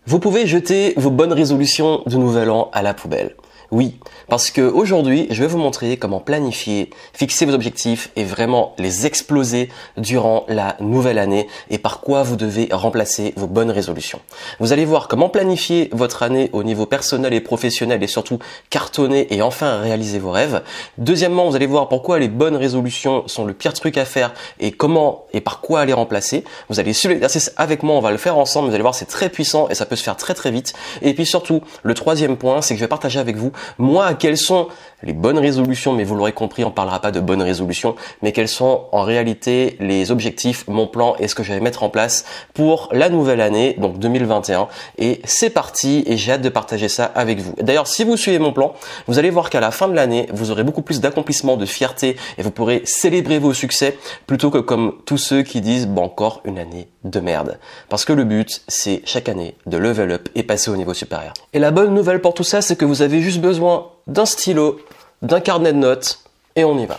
Vous pouvez jeter vos bonnes résolutions de nouvel an à la poubelle. Oui, parce que aujourd'hui, je vais vous montrer comment planifier, fixer vos objectifs et vraiment les exploser durant la nouvelle année et par quoi vous devez remplacer vos bonnes résolutions. Vous allez voir comment planifier votre année au niveau personnel et professionnel et surtout cartonner et enfin réaliser vos rêves. Deuxièmement, vous allez voir pourquoi les bonnes résolutions sont le pire truc à faire et comment et par quoi les remplacer. Vous allez suivre l'exercice avec moi, on va le faire ensemble, vous allez voir c'est très puissant et ça peut se faire très très vite. Et puis surtout, le troisième point, c'est que je vais partager avec vous moi, quelles sont les bonnes résolutions, mais vous l'aurez compris, on ne parlera pas de bonnes résolutions, mais quels sont en réalité les objectifs, mon plan et ce que je vais mettre en place pour la nouvelle année, donc 2021. Et c'est parti et j'ai hâte de partager ça avec vous. D'ailleurs, si vous suivez mon plan, vous allez voir qu'à la fin de l'année, vous aurez beaucoup plus d'accomplissement, de fierté et vous pourrez célébrer vos succès plutôt que comme tous ceux qui disent bon, encore une année de merde. Parce que le but, c'est chaque année de level up et passer au niveau supérieur. Et la bonne nouvelle pour tout ça, c'est que vous avez juste besoin d'un stylo, d'un carnet de notes et on y va.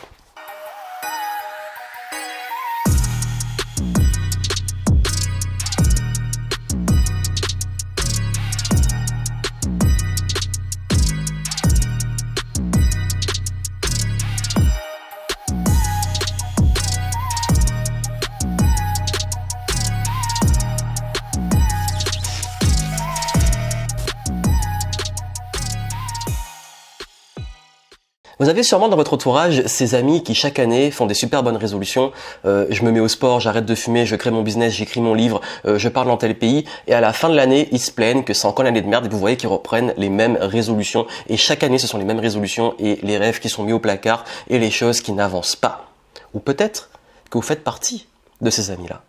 Vous avez sûrement dans votre entourage ces amis qui chaque année font des super bonnes résolutions. Je me mets au sport, j'arrête de fumer, je crée mon business, j'écris mon livre, je parle dans tel pays. Et à la fin de l'année, ils se plaignent que c'est encore l'année de merde et vous voyez qu'ils reprennent les mêmes résolutions. Et chaque année, ce sont les mêmes résolutions et les rêves qui sont mis au placard et les choses qui n'avancent pas. Ou peut-être que vous faites partie de ces amis-là.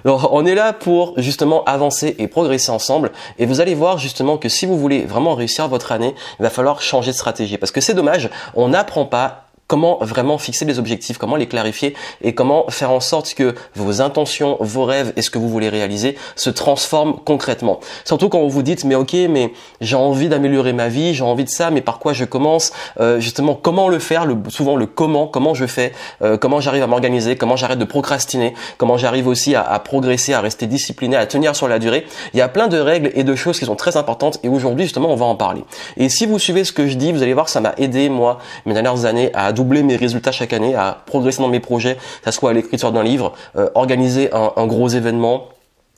Alors, on est là pour justement avancer et progresser ensemble et vous allez voir justement que si vous voulez vraiment réussir votre année, il va falloir changer de stratégie parce que c'est dommage, on n'apprend pas comment vraiment fixer les objectifs, comment les clarifier et comment faire en sorte que vos intentions, vos rêves et ce que vous voulez réaliser se transforment concrètement. Surtout quand vous vous dites mais ok, mais j'ai envie d'améliorer ma vie, j'ai envie de ça, mais par quoi je commence, justement comment le faire, souvent le comment je fais, comment j'arrive à m'organiser, comment j'arrête de procrastiner, comment j'arrive aussi à progresser, à rester discipliné, à tenir sur la durée. Il y a plein de règles et de choses qui sont très importantes et aujourd'hui justement on va en parler. Et si vous suivez ce que je dis, vous allez voir que ça m'a aidé moi mes dernières années à doubler mes résultats chaque année, à progresser dans mes projets, que ça soit à l'écriture d'un livre, organiser un gros événement,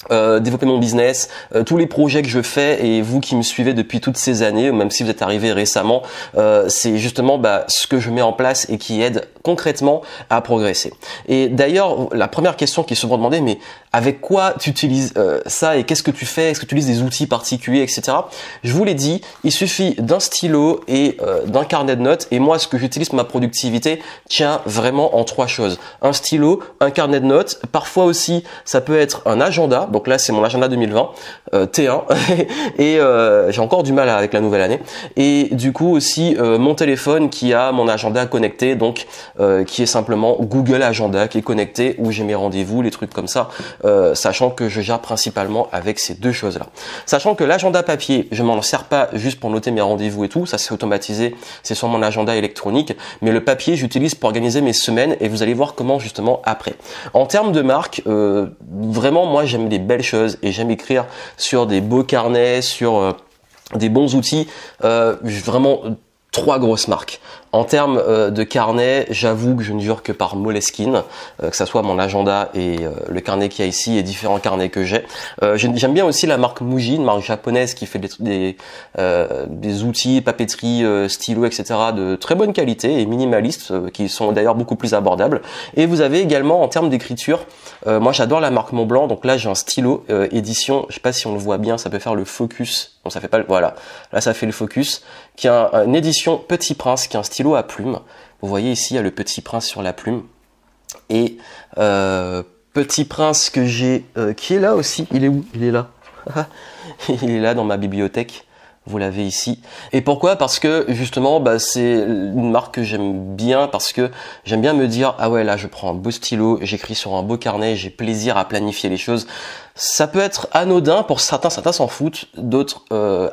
développer mon business, tous les projets que je fais et vous qui me suivez depuis toutes ces années, même si vous êtes arrivé récemment, c'est justement ce que je mets en place et qui aide concrètement à progresser. Et d'ailleurs, la première question qui est souvent demandée, mais avec quoi tu utilises ça et qu'est-ce que tu fais? Est-ce que tu utilises des outils particuliers, etc. Je vous l'ai dit, il suffit d'un stylo et d'un carnet de notes. Et moi, ce que j'utilise pour ma productivité tient vraiment en trois choses. Un stylo, un carnet de notes. Parfois aussi, ça peut être un agenda. Donc là, c'est mon agenda 2020, T1. Et j'ai encore du mal avec la nouvelle année. Et du coup aussi, mon téléphone qui a mon agenda connecté, donc qui est simplement Google Agenda, qui est connecté, où j'ai mes rendez-vous, les trucs comme ça. Sachant que je gère principalement avec ces deux choses-là. Sachant que l'agenda papier, je m'en sers pas juste pour noter mes rendez-vous et tout, ça c'est automatisé, c'est sur mon agenda électronique, mais le papier j'utilise pour organiser mes semaines et vous allez voir comment justement après. En termes de marque, vraiment moi j'aime des belles choses et j'aime écrire sur des beaux carnets, sur des bons outils, vraiment trois grosses marques. En termes de carnet, j'avoue que je ne jure que par Moleskine, que ça soit mon agenda et le carnet qu'il y a ici et différents carnets que j'ai. J'aime bien aussi la marque Muji, une marque japonaise qui fait des outils, papeterie, stylos, etc. de très bonne qualité et minimalistes, qui sont d'ailleurs beaucoup plus abordables. Et vous avez également en termes d'écriture, moi j'adore la marque Montblanc, donc là j'ai un stylo édition, je sais pas si on le voit bien, ça peut faire le focus. Bon, ça fait pas voilà, là ça fait le focus, qui a une édition Petit Prince, qui est un stylo à plume. Vous voyez ici, il y a le Petit Prince sur la plume. Et Petit Prince que j'ai, qui est là aussi. Il est où? Il est là. Il est là dans ma bibliothèque. Vous l'avez ici. Et pourquoi? Parce que justement, c'est une marque que j'aime bien parce que j'aime bien me dire ah ouais là je prends un beau stylo, j'écris sur un beau carnet, j'ai plaisir à planifier les choses. Ça peut être anodin pour certains s'en foutent, d'autres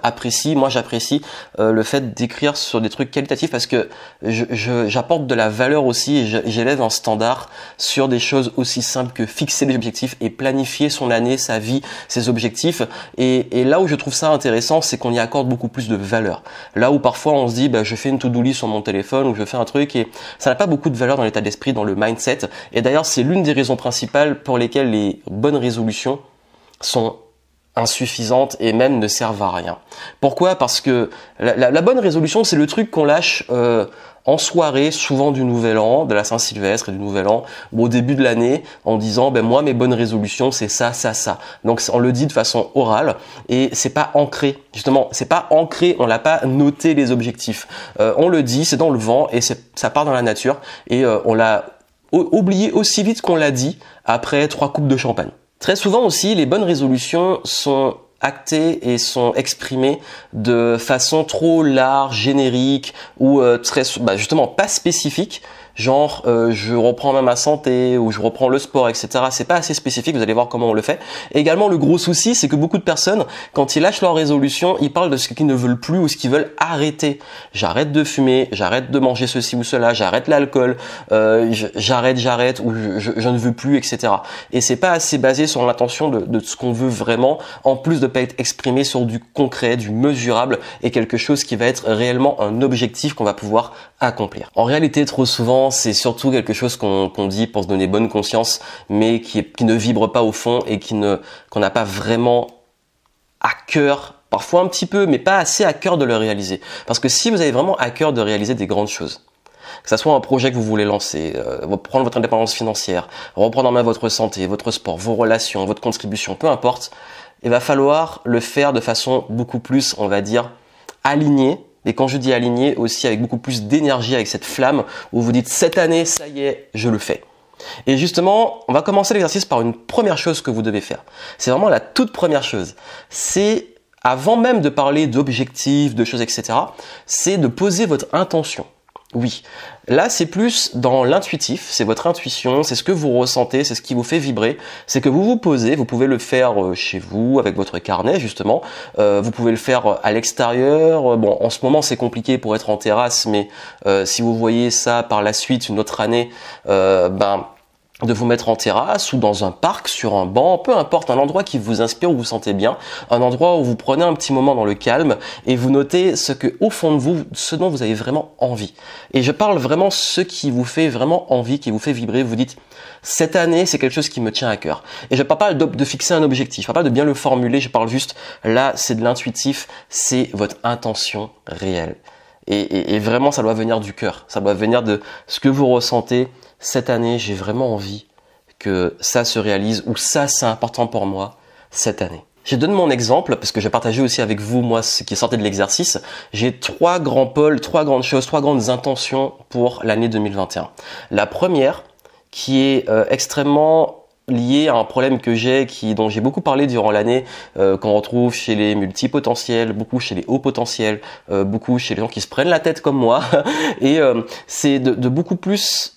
apprécient. Moi, j'apprécie le fait d'écrire sur des trucs qualitatifs parce que j'apporte de la valeur aussi et j'élève un standard sur des choses aussi simples que fixer des objectifs et planifier son année, sa vie, ses objectifs. Et là où je trouve ça intéressant, c'est qu'on y accorde beaucoup plus de valeur. Là où parfois on se dit, bah, je fais une to-do list sur mon téléphone ou je fais un truc et ça n'a pas beaucoup de valeur dans l'état d'esprit, dans le mindset. Et d'ailleurs, c'est l'une des raisons principales pour lesquelles les bonnes résolutions sont insuffisantes et même ne servent à rien. Pourquoi? Parce que la bonne résolution, c'est le truc qu'on lâche en soirée, souvent du Nouvel An, de la Saint-Sylvestre et du Nouvel An, ou au début de l'année, en disant ben moi mes bonnes résolutions c'est ça, ça, ça. Donc on le dit de façon orale et c'est pas ancré. Justement, c'est pas ancré, on l'a pas noté les objectifs. On le dit, c'est dans le vent et ça part dans la nature et on l'a oublié aussi vite qu'on l'a dit après 3 coupes de champagne. Très souvent aussi, les bonnes résolutions sont actées et sont exprimées de façon trop large, générique ou justement pas spécifique. Genre je reprends même ma santé ou je reprends le sport, etc. C'est pas assez spécifique, vous allez voir comment on le fait. Et également le gros souci, c'est que beaucoup de personnes, quand ils lâchent leur résolution, ils parlent de ce qu'ils ne veulent plus ou ce qu'ils veulent arrêter. J'arrête de fumer, j'arrête de manger ceci ou cela, j'arrête l'alcool, j'arrête ou je ne veux plus, etc. Et c'est pas assez basé sur l'intention de ce qu'on veut vraiment, en plus de pas être exprimé sur du concret, du mesurable et quelque chose qui va être réellement un objectif qu'on va pouvoir accomplir. En réalité, trop souvent, c'est surtout quelque chose qu'on dit pour se donner bonne conscience, mais qui ne vibre pas au fond et qu'on n'a pas vraiment à cœur, parfois un petit peu, mais pas assez à cœur de le réaliser. Parce que si vous avez vraiment à cœur de réaliser des grandes choses, que ça soit un projet que vous voulez lancer, prendre votre indépendance financière, reprendre en main votre santé, votre sport, vos relations, votre contribution, peu importe, il va falloir le faire de façon beaucoup plus, on va dire, alignée. Et quand je dis aligné, aussi avec beaucoup plus d'énergie, avec cette flamme où vous dites cette année, ça y est, je le fais. Et justement, on va commencer l'exercice par une première chose que vous devez faire. C'est vraiment la toute première chose. C'est, avant même de parler d'objectifs, de choses, etc., c'est de poser votre intention. Oui, là c'est plus dans l'intuitif, c'est votre intuition, c'est ce que vous ressentez, c'est ce qui vous fait vibrer, c'est que vous vous posez, vous pouvez le faire chez vous avec votre carnet justement, vous pouvez le faire à l'extérieur, bon en ce moment c'est compliqué pour être en terrasse, mais si vous voyez ça par la suite une autre année, de vous mettre en terrasse ou dans un parc, sur un banc, peu importe, un endroit qui vous inspire, où vous vous sentez bien, un endroit où vous prenez un petit moment dans le calme et vous notez ce que, au fond de vous, ce dont vous avez vraiment envie. Et je parle vraiment ce qui vous fait vraiment envie, qui vous fait vibrer. Vous dites, cette année, c'est quelque chose qui me tient à cœur. Et je parle pas de fixer un objectif, je parle pas de bien le formuler, je parle juste, là, c'est de l'intuitif, c'est votre intention réelle. Et vraiment, ça doit venir du cœur, ça doit venir de ce que vous ressentez. Cette année, j'ai vraiment envie que ça se réalise ou ça, c'est important pour moi cette année. Je donne mon exemple parce que je vais partager aussi avec vous, moi, ce qui est sorti de l'exercice. J'ai 3 grands pôles, 3 grandes choses, 3 grandes intentions pour l'année 2021. La première, qui est extrêmement lié à un problème que j'ai, dont j'ai beaucoup parlé durant l'année, qu'on retrouve chez les multipotentiels, beaucoup chez les hauts potentiels, beaucoup chez les gens qui se prennent la tête comme moi, et c'est de beaucoup plus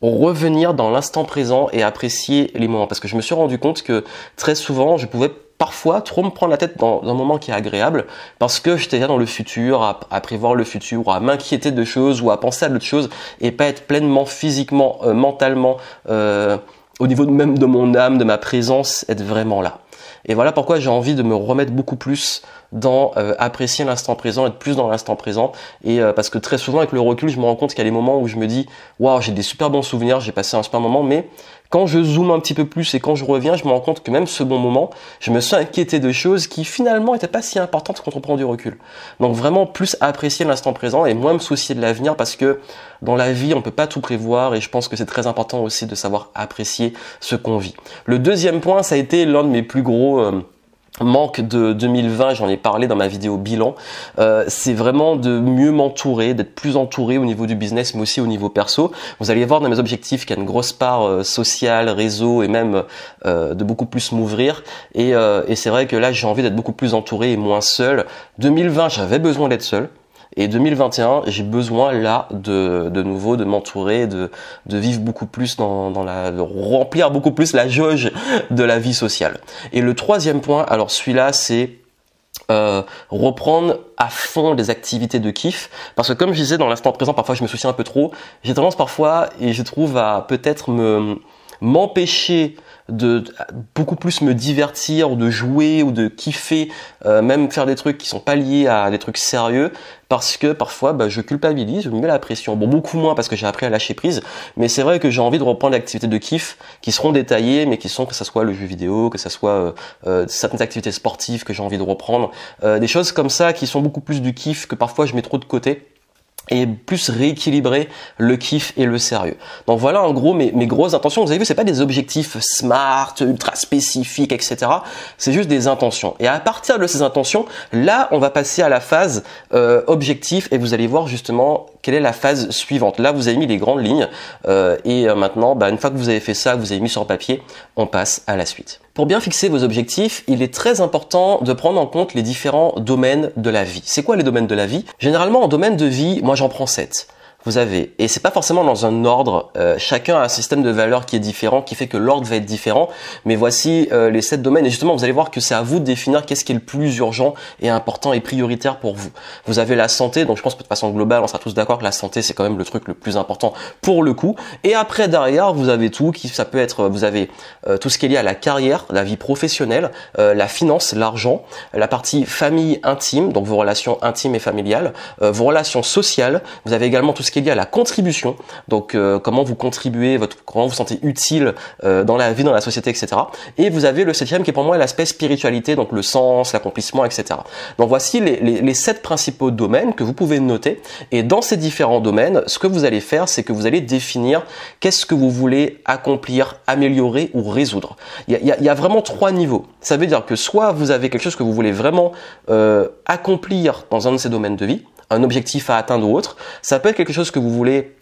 revenir dans l'instant présent et apprécier les moments. Parce que je me suis rendu compte que très souvent, je pouvais parfois trop me prendre la tête dans un moment qui est agréable parce que j'étais déjà dans le futur, à prévoir le futur, ou à m'inquiéter de choses ou à penser à d'autres choses et pas être pleinement physiquement, mentalement, au niveau même de mon âme, de ma présence, être vraiment là. Et voilà pourquoi j'ai envie de me remettre beaucoup plus dans apprécier l'instant présent, être plus dans l'instant présent. Et parce que très souvent avec le recul, je me rends compte qu'il y a des moments où je me dis waouh, j'ai des super bons souvenirs, j'ai passé un super moment, mais quand je zoome un petit peu plus et quand je reviens, je me rends compte que même ce bon moment, je me suis inquiété de choses qui finalement n'étaient pas si importantes quand on prend du recul. Donc vraiment plus apprécier l'instant présent et moins me soucier de l'avenir parce que dans la vie, on peut pas tout prévoir et je pense que c'est très important aussi de savoir apprécier ce qu'on vit. Le deuxième point, ça a été l'un de mes plus gros manque de 2020, j'en ai parlé dans ma vidéo bilan, c'est vraiment de mieux m'entourer, d'être plus entouré au niveau du business mais aussi au niveau perso. Vous allez voir dans mes objectifs qu'il y a une grosse part sociale, réseau et même de beaucoup plus m'ouvrir et c'est vrai que là j'ai envie d'être beaucoup plus entouré et moins seul. 2020 j'avais besoin d'être seul. Et 2021, j'ai besoin là de nouveau de m'entourer, de vivre beaucoup plus de remplir beaucoup plus la jauge de la vie sociale. Et le troisième point, alors celui-là, c'est reprendre à fond des activités de kiff, parce que comme je disais, dans l'instant présent, parfois je me soucie un peu trop. J'ai tendance parfois, et je trouve, à peut-être m'empêcher de beaucoup plus me divertir ou de jouer ou de kiffer, même faire des trucs qui sont pas liés à des trucs sérieux, parce que parfois je culpabilise, je me mets la pression. Bon, beaucoup moins parce que j'ai appris à lâcher prise, mais c'est vrai que j'ai envie de reprendre des activités de kiff qui seront détaillées, mais qui sont, que ça soit le jeu vidéo, que ça soit certaines activités sportives que j'ai envie de reprendre, des choses comme ça qui sont beaucoup plus du kiff que parfois je mets trop de côté, et plus rééquilibrer le kiff et le sérieux. Donc voilà en gros mes grosses intentions. Vous avez vu, c'est pas des objectifs smart, ultra spécifiques, etc. C'est juste des intentions. Et à partir de ces intentions, là on va passer à la phase objectif, et vous allez voir justement quelle est la phase suivante. Là vous avez mis les grandes lignes, et maintenant une fois que vous avez fait ça, que vous avez mis sur papier, on passe à la suite. Pour bien fixer vos objectifs, il est très important de prendre en compte les différents domaines de la vie. C'est quoi les domaines de la vie? Généralement en domaine de vie, moi j'en prends 7. Vous avez, et c'est pas forcément dans un ordre, chacun a un système de valeurs qui est différent, qui fait que l'ordre va être différent, mais voici les 7 domaines, et justement vous allez voir que c'est à vous de définir qu'est-ce qui est le plus urgent et important et prioritaire pour vous. Vous avez la santé, donc je pense que de façon globale on sera tous d'accord que la santé c'est quand même le truc le plus important pour le coup, et après derrière vous avez tout, ça peut être, vous avez tout ce qui est lié à la carrière, la vie professionnelle, la finance, l'argent, la partie famille intime, donc vos relations intimes et familiales, vos relations sociales, vous avez également tout ce qui est lié à la contribution, donc comment vous contribuez, comment vous sentez utile dans la vie, dans la société, etc. Et vous avez le 7e qui est pour moi l'aspect spiritualité, donc le sens, l'accomplissement, etc. Donc voici les 7 principaux domaines que vous pouvez noter, et dans ces différents domaines, ce que vous allez faire, c'est que vous allez définir qu'est-ce que vous voulez accomplir, améliorer ou résoudre. Il y a vraiment 3 niveaux. Ça veut dire que soit vous avez quelque chose que vous voulez vraiment accomplir dans un de ces domaines de vie, un objectif à atteindre ou autre. Ça peut être quelque chose que vous voulez,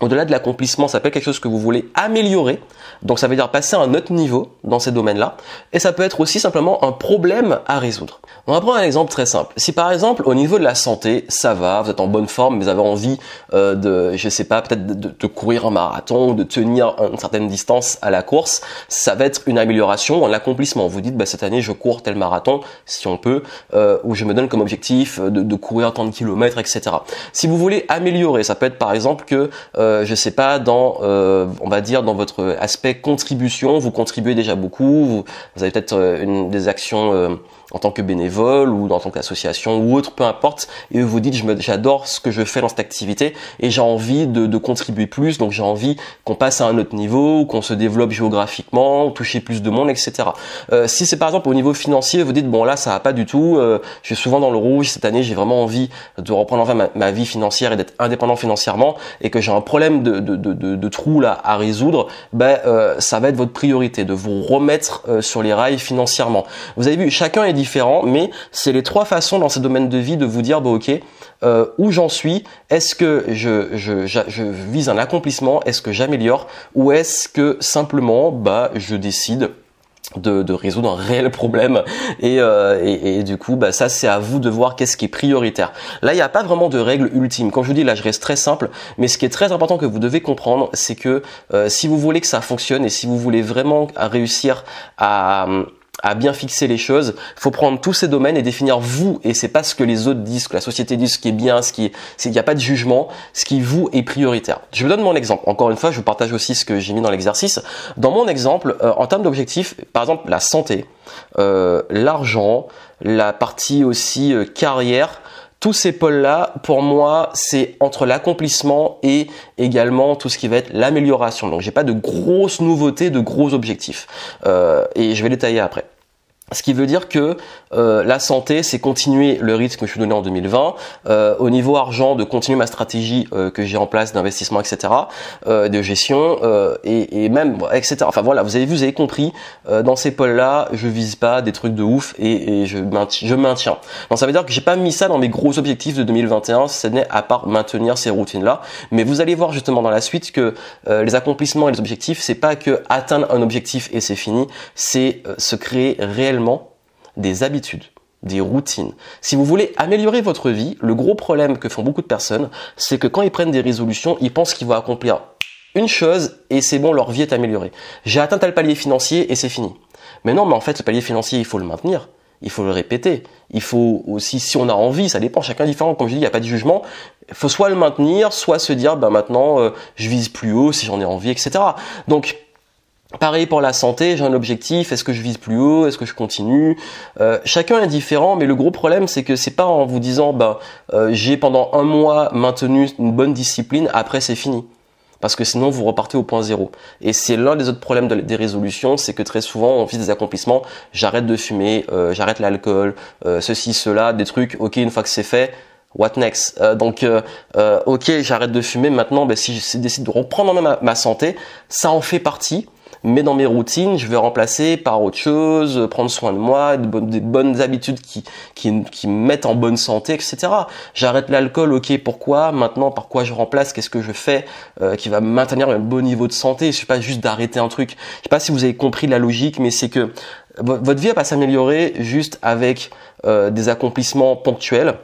au-delà de l'accomplissement, ça peut être quelque chose que vous voulez améliorer. Donc ça veut dire passer à un autre niveau dans ces domaines-là. Et ça peut être aussi simplement un problème à résoudre. On va prendre un exemple très simple. Si par exemple au niveau de la santé, ça va, vous êtes en bonne forme, mais vous avez envie je sais pas, peut-être de courir un marathon ou de tenir une certaine distance à la course, ça va être une amélioration, un accomplissement. Vous dites cette année je cours tel marathon, si on peut, ou je me donne comme objectif de courir tant de kilomètres, etc. Si vous voulez améliorer, ça peut être par exemple que je sais pas, on va dire dans votre aspect contribution, vous contribuez déjà beaucoup, vous avez peut-être des actions en tant que bénévole ou en tant qu'association ou autre, peu importe, et vous dites j'adore ce que je fais dans cette activité et j'ai envie de contribuer plus, donc j'ai envie qu'on passe à un autre niveau, qu'on se développe géographiquement, toucher plus de monde, etc. Si c'est par exemple au niveau financier, vous dites bon là ça va pas du tout, je suis souvent dans le rouge, cette année j'ai vraiment envie de reprendre enfin ma vie financière et d'être indépendant financièrement, et que j'ai un problème de trou là à résoudre, ça va être votre priorité, de vous remettre sur les rails financièrement. Vous avez vu, chacun est différent, mais c'est les 3 façons dans ces domaines de vie de vous dire ok, où j'en suis, est-ce que je vise un accomplissement, est-ce que j'améliore, ou est-ce que simplement je décide de résoudre un réel problème, et du coup ça c'est à vous de voir qu'est-ce qui est prioritaire. Là il n'y a pas vraiment de règle ultime, comme je vous dis là je reste très simple, mais ce qui est très important que vous devez comprendre, c'est que si vous voulez que ça fonctionne et si vous voulez vraiment réussir à bien fixer les choses, il faut prendre tous ces domaines et définir vous, et c'est pas ce que les autres disent, ce que la société dit, ce qui est bien, il n'y a pas de jugement, ce qui vous est prioritaire. Je vous donne mon exemple. Encore une fois, je vous partage aussi ce que j'ai mis dans l'exercice. Dans mon exemple, en termes d'objectifs, par exemple la santé, l'argent, la partie aussi carrière, tous ces pôles-là, pour moi, c'est entre l'accomplissement et également tout ce qui va être l'amélioration. Donc, j'ai pas de grosses nouveautés, de gros objectifs. Et je vais détailler après. Ce qui veut dire que la santé, c'est continuer le rythme que je suis donné en 2020. Au niveau argent, de continuer ma stratégie que j'ai en place d'investissement, etc., de gestion, et même, etc. Enfin voilà, vous avez vu, vous avez compris. Dans ces pôles-là, je vise pas des trucs de ouf et je maintiens. Donc ça veut dire que j'ai pas mis ça dans mes gros objectifs de 2021. Ce n'est à part maintenir ces routines-là. Mais vous allez voir justement dans la suite que les accomplissements et les objectifs, c'est pas que atteindre un objectif et c'est fini. C'est se créer réellement des habitudes. des routines. Si vous voulez améliorer votre vie, le gros problème que font beaucoup de personnes, c'est que quand ils prennent des résolutions, ils pensent qu'ils vont accomplir une chose et c'est bon, leur vie est améliorée. J'ai atteint tel palier financier et c'est fini. Mais non, mais en fait, ce palier financier, il faut le maintenir. Il faut le répéter. Il faut aussi, si on a envie, ça dépend, chacun est différent. Comme je dis, il n'y a pas de jugement. Il faut soit le maintenir, soit se dire, maintenant, je vise plus haut si j'en ai envie, etc. Donc, pareil pour la santé, j'ai un objectif, est-ce que je vise plus haut, est-ce que je continue? Chacun est différent, mais le gros problème, c'est que c'est pas en vous disant, j'ai pendant un mois maintenu une bonne discipline, après c'est fini. Parce que sinon, vous repartez au point zéro. Et c'est l'un des autres problèmes des résolutions, c'est que très souvent, on vise des accomplissements, j'arrête de fumer, j'arrête l'alcool, ceci, cela, des trucs, ok, une fois que c'est fait, what next? Ok, j'arrête de fumer, maintenant, si je décide de reprendre en main ma santé, ça en fait partie. Mais dans mes routines, je vais remplacer par autre chose, prendre soin de moi, des bonnes habitudes qui me mettent en bonne santé, etc. J'arrête l'alcool, ok, pourquoi? Maintenant, par quoi je remplace? Qu'est-ce que je fais qui va me maintenir un bon niveau de santé? Il ne suffit pas juste d'arrêter un truc. Je ne sais pas si vous avez compris la logique, mais c'est que votre vie va pas s'améliorer juste avec des accomplissements ponctuels.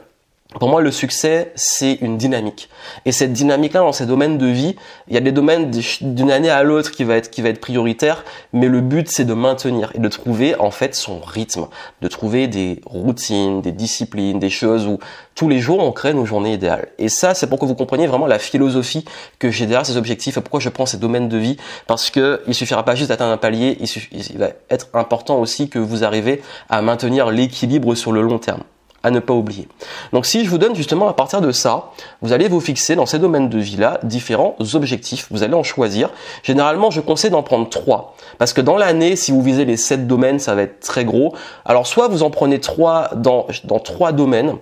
Pour moi, le succès, c'est une dynamique. Et cette dynamique-là, dans ces domaines de vie, il y a des domaines d'une année à l'autre qui va être prioritaire, mais le but, c'est de maintenir et de trouver, en fait, son rythme, de trouver des routines, des disciplines, des choses où tous les jours, on crée nos journées idéales. Et ça, c'est pour que vous compreniez vraiment la philosophie que j'ai derrière ces objectifs et pourquoi je prends ces domaines de vie, parce que il suffira pas juste d'atteindre un palier, il va être important aussi que vous arrivez à maintenir l'équilibre sur le long terme. À ne pas oublier. Donc si je vous donne justement à partir de ça, vous allez vous fixer dans ces domaines de vie-là différents objectifs. Vous allez en choisir. Généralement, je conseille d'en prendre 3. Parce que dans l'année, si vous visez les 7 domaines, ça va être très gros. Alors soit vous en prenez 3 dans 3 domaines.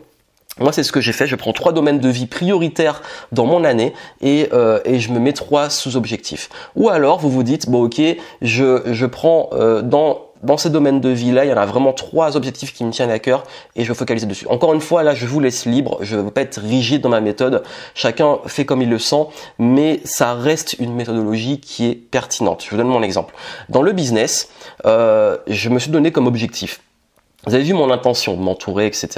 Moi, c'est ce que j'ai fait. Je prends 3 domaines de vie prioritaires dans mon année et je me mets 3 sous-objectifs. Ou alors, vous vous dites, bon ok, je prends dans ces domaines de vie-là, il y en a vraiment 3 objectifs qui me tiennent à cœur et je veux focaliser dessus. Encore une fois, là, je vous laisse libre. Je ne veux pas être rigide dans ma méthode. Chacun fait comme il le sent, mais ça reste une méthodologie qui est pertinente. Je vous donne mon exemple. Dans le business, je me suis donné comme objectif. Vous avez vu mon intention de m'entourer, etc.,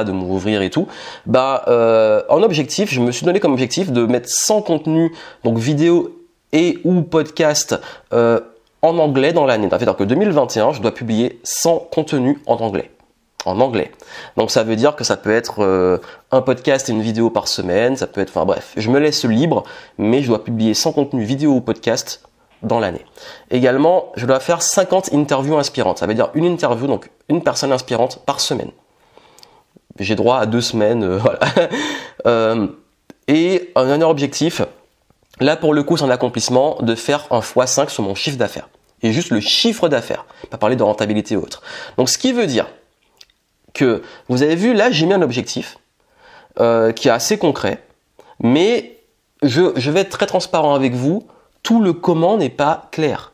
de m'ouvrir et tout. En objectif, je me suis donné comme objectif de mettre 100 contenus, donc vidéo et ou podcast, en anglais dans l'année. C'est-à-dire que 2021, je dois publier 100 contenus en anglais. En anglais. Donc ça veut dire que ça peut être un podcast et une vidéo par semaine, ça peut être, enfin bref, je me laisse libre, mais je dois publier 100 contenus vidéo ou podcast dans l'année. Également, je dois faire 50 interviews inspirantes. Ça veut dire une interview, donc une personne inspirante par semaine. J'ai droit à 2 semaines, voilà. Et un dernier objectif, là, pour le coup, c'est un accomplissement de faire un x5 sur mon chiffre d'affaires. Et juste le chiffre d'affaires, pas parler de rentabilité ou autre. Donc, ce qui veut dire que, vous avez vu, là, j'ai mis un objectif qui est assez concret, mais je vais être très transparent avec vous, tout le comment n'est pas clair.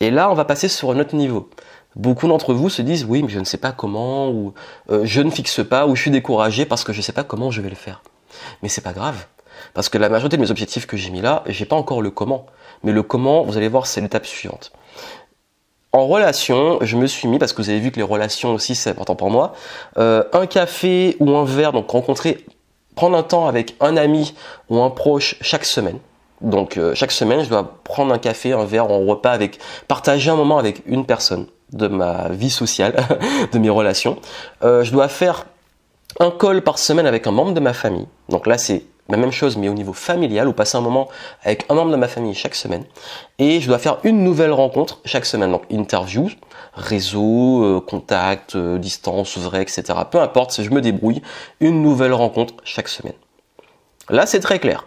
Et là, on va passer sur un autre niveau. Beaucoup d'entre vous se disent, oui, mais je ne sais pas comment, ou je ne fixe pas, ou je suis découragé parce que je ne sais pas comment je vais le faire. Mais c'est pas grave. Parce que la majorité de mes objectifs que j'ai mis là, j'ai pas encore le comment. Mais le comment, vous allez voir, c'est l'étape suivante. En relation, je me suis mis, parce que vous avez vu que les relations aussi, c'est important pour moi, un café ou un verre, donc prendre un temps avec un ami ou un proche chaque semaine. Donc chaque semaine, je dois prendre un café, un verre, un repas partager un moment avec une personne de ma vie sociale, de mes relations. Je dois faire un call par semaine avec un membre de ma famille. Donc là, c'est la même chose, mais au niveau familial, ou passer un moment avec un membre de ma famille chaque semaine. Et je dois faire une nouvelle rencontre chaque semaine. Donc interview, réseau, contact, distance, vrai, etc. Peu importe, si je me débrouille, une nouvelle rencontre chaque semaine. Là, c'est très clair.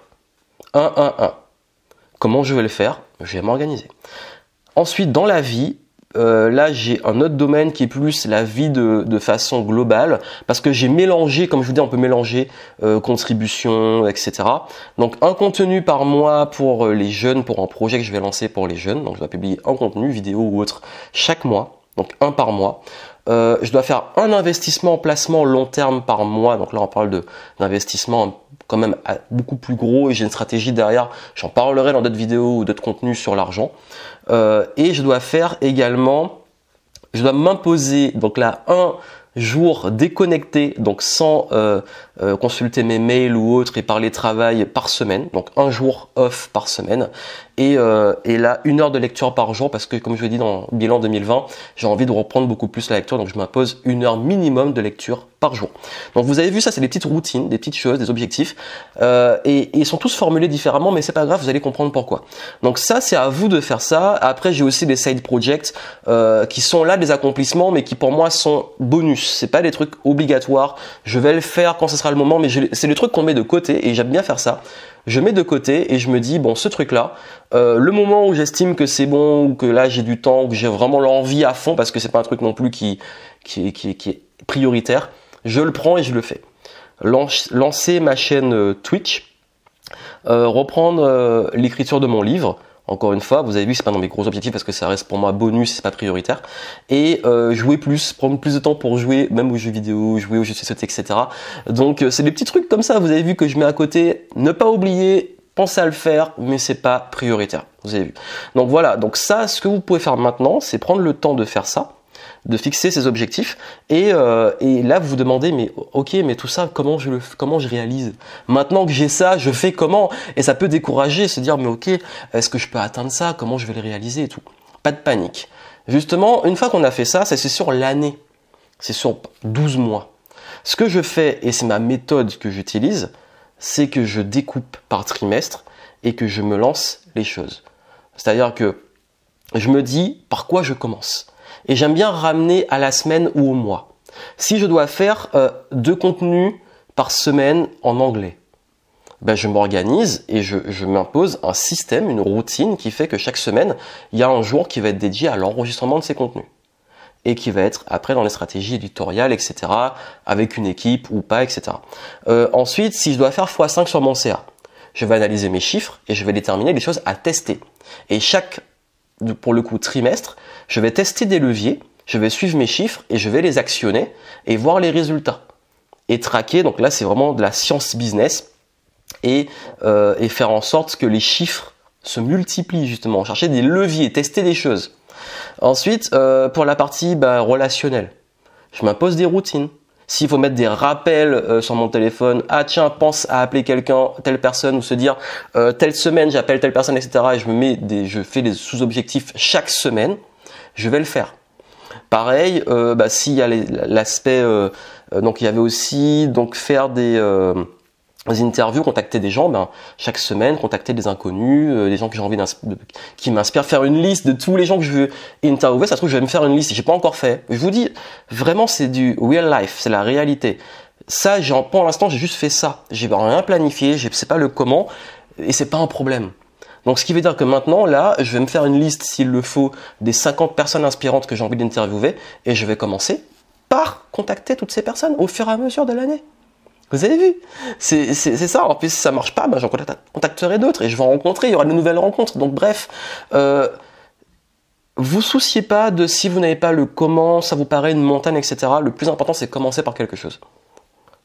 1. Comment je vais le faire? Je vais m'organiser. Ensuite, dans la vie, là j'ai un autre domaine qui est plus la vie de façon globale, parce que j'ai mélangé, comme je vous dis, on peut mélanger contribution, etc. Donc un contenu par mois pour les jeunes, pour un projet que je vais lancer pour les jeunes. Donc je dois publier un contenu, vidéo ou autre, chaque mois, donc un par mois. Je dois faire un investissement en placement long terme par mois. Donc là on parle d'investissement quand même beaucoup plus gros et j'ai une stratégie derrière. J'en parlerai dans d'autres vidéos ou d'autres contenus sur l'argent. Et je dois faire également, je dois m'imposer, donc là, jours déconnectés, donc sans consulter mes mails ou autres et parler travail par semaine, donc un jour off par semaine, et là 1 heure de lecture par jour parce que comme je l'ai dit dans le bilan 2020, j'ai envie de reprendre beaucoup plus la lecture, donc je m'impose 1 heure minimum de lecture par jour. Donc vous avez vu, ça c'est des petites routines, des petites choses, des objectifs, et ils sont tous formulés différemment, mais c'est pas grave, vous allez comprendre pourquoi. Donc ça c'est à vous de faire ça. Après j'ai aussi des side projects qui sont là des accomplissements, mais qui pour moi sont bonus. C'est pas des trucs obligatoires. Je vais le faire quand ce sera le moment, mais c'est des trucs qu'on met de côté et j'aime bien faire ça. Je mets de côté et je me dis bon, ce truc là, le moment où j'estime que c'est bon, ou que là j'ai du temps, ou que j'ai vraiment l'envie à fond, parce que c'est pas un truc non plus qui est prioritaire, je le prends et je le fais. Lancer ma chaîne Twitch, reprendre l'écriture de mon livre. Encore une fois, vous avez vu, c'est pas dans mes gros objectifs parce que ça reste pour moi bonus, c'est pas prioritaire. Et jouer plus, prendre plus de temps pour jouer, même aux jeux vidéo, jouer aux jeux de société, etc. Donc c'est des petits trucs comme ça, vous avez vu que je mets à côté. Ne pas oublier, pensez à le faire, mais c'est pas prioritaire. Vous avez vu. Donc voilà, donc ça, ce que vous pouvez faire maintenant, c'est prendre le temps de faire ça, de fixer ses objectifs, et là vous vous demandez mais ok, mais tout ça comment je réalise maintenant que j'ai ça, je fais comment? Et ça peut décourager, se dire mais ok, est-ce que je peux atteindre ça, comment je vais le réaliser et tout. Pas de panique. Justement, une fois qu'on a fait ça, c'est sur l'année, c'est sur 12 mois. Ce que je fais, et c'est ma méthode que j'utilise, c'est que je découpe par trimestre et que je me lance les choses. C'est-à-dire que je me dis par quoi je commence. Et j'aime bien ramener à la semaine ou au mois. Si je dois faire 2 contenus par semaine en anglais, ben je m'organise et je m'impose un système, une routine qui fait que chaque semaine, il y a un jour qui va être dédié à l'enregistrement de ces contenus. Et qui va être après dans les stratégies éditoriales, etc., avec une équipe ou pas, etc. Ensuite, si je dois faire x5 sur mon CA, je vais analyser mes chiffres et je vais déterminer les choses à tester. Et pour le coup trimestre, je vais tester des leviers, je vais suivre mes chiffres et je vais les actionner et voir les résultats. Et traquer, donc là c'est vraiment de la science business, et faire en sorte que les chiffres se multiplient justement, chercher des leviers, tester des choses. Ensuite, pour la partie relationnelle, je m'impose des routines. S'il faut mettre des rappels sur mon téléphone, ah tiens, pense à appeler quelqu'un, telle personne, ou se dire telle semaine j'appelle telle personne, etc. Et je fais des sous-objectifs chaque semaine, je vais le faire. Pareil, s'il y a l'aspect, donc il y avait aussi donc faire des interviews, contacter des gens, chaque semaine, contacter des inconnus, des gens que j'ai envie qui m'inspirent, faire une liste de tous les gens que je veux interviewer. Ça se trouve, je vais me faire une liste, j'ai pas encore fait. Je vous dis, vraiment, c'est du real life, c'est la réalité. Ça, pour l'instant, j'ai juste fait ça. J'ai rien planifié, je sais pas le comment, et c'est pas un problème. Donc, ce qui veut dire que maintenant, là, je vais me faire une liste, s'il le faut, des 50 personnes inspirantes que j'ai envie d'interviewer, et je vais commencer par contacter toutes ces personnes au fur et à mesure de l'année. Vous avez vu, c'est ça. En plus, si ça marche pas, j'en contacterai d'autres et je vais en rencontrer. Il y aura de nouvelles rencontres. Donc bref, vous souciez pas de si vous n'avez pas le comment, ça vous paraît une montagne, etc. Le plus important, c'est commencer par quelque chose.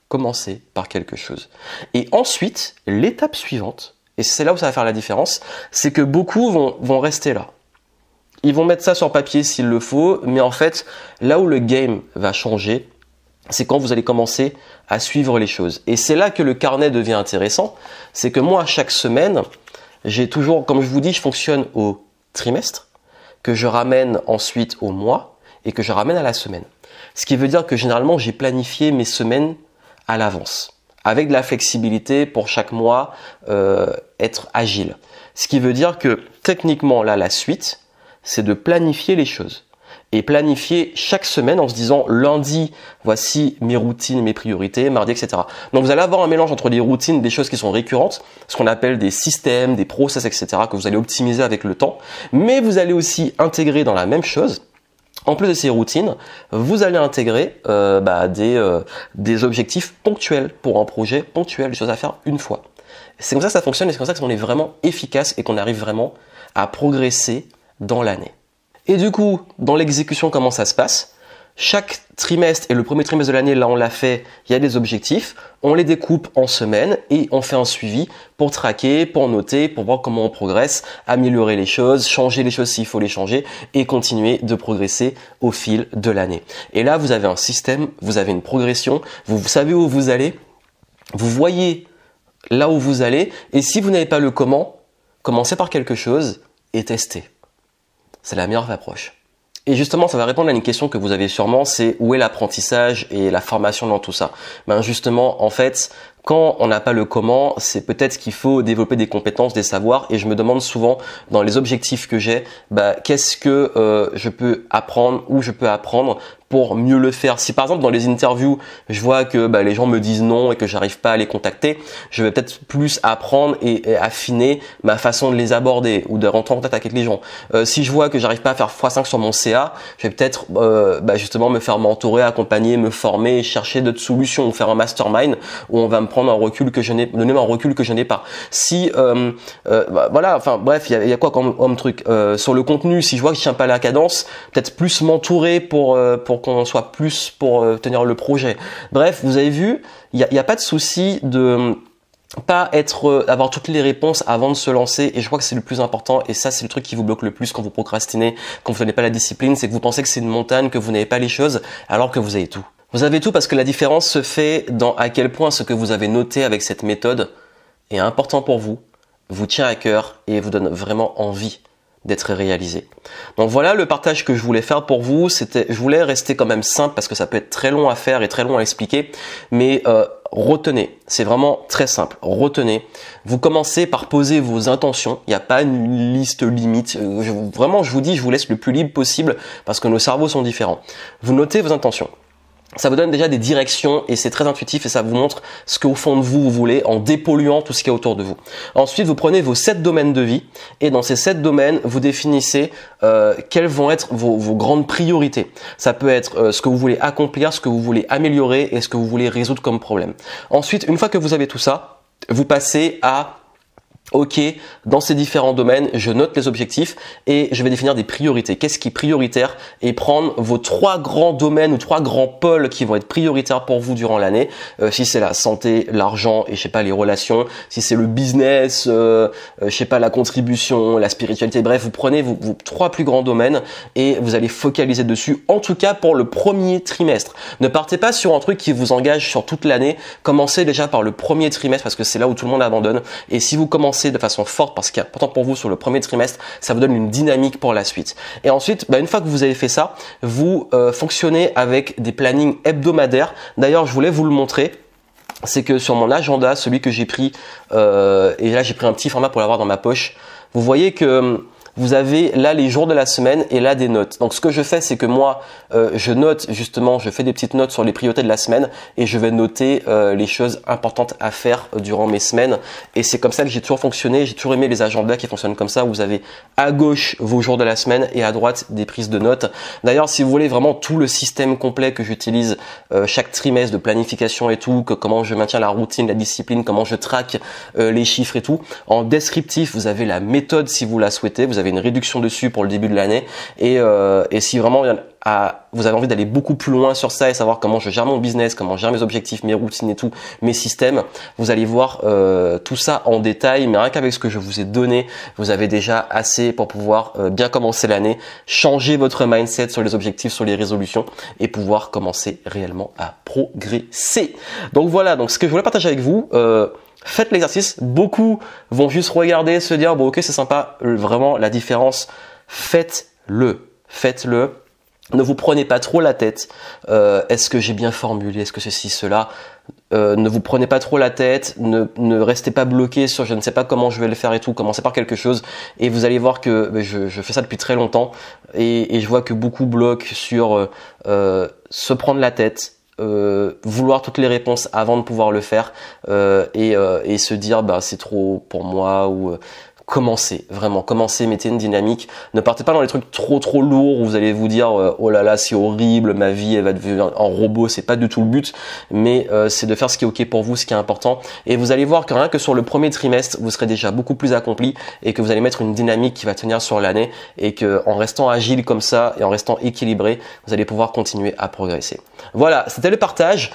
Commencer par quelque chose. Et ensuite, l'étape suivante, et c'est là où ça va faire la différence, c'est que beaucoup vont rester là. Ils vont mettre ça sur papier s'il le faut, mais en fait, là où le game va changer, c'est quand vous allez commencer à suivre les choses. Et c'est là que le carnet devient intéressant. C'est que moi, chaque semaine, j'ai toujours, comme je vous dis, je fonctionne au trimestre, que je ramène ensuite au mois et que je ramène à la semaine. Ce qui veut dire que généralement, j'ai planifié mes semaines à l'avance, avec de la flexibilité pour chaque mois, être agile. Ce qui veut dire que techniquement, là, la suite, c'est de planifier les choses. Et planifier chaque semaine en se disant lundi, voici mes routines, mes priorités, mardi, etc. Donc vous allez avoir un mélange entre les routines, des choses qui sont récurrentes, ce qu'on appelle des systèmes, des process, etc. que vous allez optimiser avec le temps. Mais vous allez aussi intégrer dans la même chose, en plus de ces routines, vous allez intégrer des objectifs ponctuels pour un projet ponctuel, des choses à faire une fois. C'est comme ça que ça fonctionne et c'est comme ça qu'on est vraiment efficace et qu'on arrive vraiment à progresser dans l'année. Et du coup, dans l'exécution, comment ça se passe? Chaque trimestre, et le premier trimestre de l'année, là on l'a fait, il y a des objectifs, on les découpe en semaines et on fait un suivi pour traquer, pour noter, pour voir comment on progresse, améliorer les choses, changer les choses s'il faut les changer et continuer de progresser au fil de l'année. Et là, vous avez un système, vous avez une progression, vous savez où vous allez, vous voyez là où vous allez, et si vous n'avez pas le comment, commencez par quelque chose et testez. C'est la meilleure approche. Et justement, ça va répondre à une question que vous avez sûrement, c'est où est l'apprentissage et la formation dans tout ça? Ben justement, en fait, quand on n'a pas le comment, c'est peut-être qu'il faut développer des compétences, des savoirs. Et je me demande souvent, dans les objectifs que j'ai, qu'est-ce que je peux apprendre, où je peux apprendre pour mieux le faire. Si par exemple dans les interviews, je vois que les gens me disent non et que j'arrive pas à les contacter, je vais peut-être plus apprendre et affiner ma façon de les aborder ou de rentrer en contact avec les gens. Si je vois que j'arrive pas à faire x5 sur mon CA, je vais peut-être justement me faire mentorer, accompagner, me former, chercher d'autres solutions ou faire un mastermind où on va me prendre un recul que je n'ai, donner un recul que je n'ai pas. Si voilà, enfin bref, il y a quoi comme truc sur le contenu. Si je vois que je tiens pas la cadence, peut-être plus m'entourer pour qu'on soit plus pour tenir le projet. Bref, vous avez vu, il y a pas de souci de pas avoir toutes les réponses avant de se lancer, et je crois que c'est le plus important, et ça c'est le truc qui vous bloque le plus quand vous procrastinez, quand vous n'avez pas la discipline, c'est que vous pensez que c'est une montagne, que vous n'avez pas les choses, alors que vous avez tout. Vous avez tout parce que la différence se fait dans à quel point ce que vous avez noté avec cette méthode est important pour vous, vous tient à cœur et vous donne vraiment envie d'être réalisé. Donc voilà le partage que je voulais faire pour vous. Je voulais rester quand même simple parce que ça peut être très long à faire et très long à expliquer, mais retenez, c'est vraiment très simple. Retenez, vous commencez par poser vos intentions. Il n'y a pas une liste limite. Vraiment, je vous dis, je vous laisse le plus libre possible parce que nos cerveaux sont différents. Vous notez vos intentions. Ça vous donne déjà des directions et c'est très intuitif et ça vous montre ce qu'au fond de vous voulez en dépolluant tout ce qui est autour de vous. Ensuite, vous prenez vos 7 domaines de vie et dans ces 7 domaines, vous définissez quelles vont être vos grandes priorités. Ça peut être ce que vous voulez accomplir, ce que vous voulez améliorer et ce que vous voulez résoudre comme problème. Ensuite, une fois que vous avez tout ça, vous passez à OK, dans ces différents domaines, je note les objectifs et je vais définir des priorités. Qu'est-ce qui est prioritaire? Et prendre vos 3 grands domaines ou 3 grands pôles qui vont être prioritaires pour vous durant l'année. Si c'est la santé, l'argent et je sais pas les relations, si c'est le business, je sais pas la contribution, la spiritualité. Bref, vous prenez vos 3 plus grands domaines et vous allez focaliser dessus. En tout cas pour le premier trimestre. Ne partez pas sur un truc qui vous engage sur toute l'année. Commencez déjà par le premier trimestre parce que c'est là où tout le monde abandonne. Et si vous commencez de façon forte parce qu'il est important pour vous sur le premier trimestre, ça vous donne une dynamique pour la suite. Et ensuite, une fois que vous avez fait ça, vous fonctionnez avec des plannings hebdomadaires. D'ailleurs, je voulais vous le montrer. C'est que sur mon agenda, celui que j'ai pris, et là j'ai pris un petit format pour l'avoir dans ma poche, vous voyez que vous avez là les jours de la semaine et là des notes. Donc ce que je fais, c'est que moi, je note justement, je fais des petites notes sur les priorités de la semaine et je vais noter les choses importantes à faire durant mes semaines. Et c'est comme ça que j'ai toujours fonctionné. J'ai toujours aimé les agendas qui fonctionnent comme ça. Vous avez à gauche vos jours de la semaine et à droite des prises de notes. D'ailleurs, si vous voulez vraiment tout le système complet que j'utilise chaque trimestre de planification et tout, comment je maintiens la routine, la discipline, comment je traque les chiffres et tout, en descriptif, vous avez la méthode si vous la souhaitez. Vous avez une réduction dessus pour le début de l'année et si vraiment vous avez envie d'aller beaucoup plus loin sur ça et savoir comment je gère mon business, comment je gère mes objectifs, mes routines et tout, mes systèmes, vous allez voir tout ça en détail, mais rien qu'avec ce que je vous ai donné, vous avez déjà assez pour pouvoir bien commencer l'année, changer votre mindset sur les objectifs, sur les résolutions et pouvoir commencer réellement à progresser. Donc voilà, donc ce que je voulais partager avec vous, faites l'exercice. Beaucoup vont juste regarder, se dire bon ok c'est sympa, vraiment la différence, faites-le. Ne vous prenez pas trop la tête. Est-ce que j'ai bien formulé? Est-ce que ceci, cela? Ne vous prenez pas trop la tête. Ne restez pas bloqué sur je ne sais pas comment je vais le faire et tout. Commencez par quelque chose et vous allez voir que je fais ça depuis très longtemps et je vois que beaucoup bloquent sur se prendre la tête. Vouloir toutes les réponses avant de pouvoir le faire et se dire c'est trop pour moi ou commencez, vraiment, commencez, mettez une dynamique. Ne partez pas dans les trucs trop lourds où vous allez vous dire oh là là, c'est horrible, ma vie elle va devenir en robot, c'est pas du tout le but, mais c'est de faire ce qui est ok pour vous, ce qui est important. Et vous allez voir que rien que sur le premier trimestre, vous serez déjà beaucoup plus accompli et que vous allez mettre une dynamique qui va tenir sur l'année et que en restant agile comme ça et en restant équilibré, vous allez pouvoir continuer à progresser. Voilà, c'était le partage.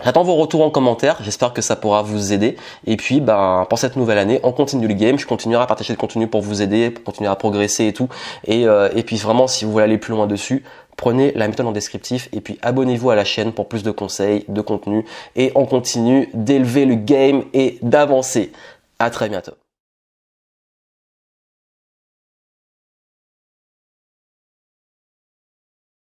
J'attends vos retours en commentaire, j'espère que ça pourra vous aider. Et puis, pour cette nouvelle année, on continue le game. Je continuerai à partager le contenu pour vous aider, pour continuer à progresser et tout. Et puis vraiment, si vous voulez aller plus loin dessus, prenez la méthode en descriptif et puis abonnez-vous à la chaîne pour plus de conseils, de contenu. Et on continue d'élever le game et d'avancer. À très bientôt.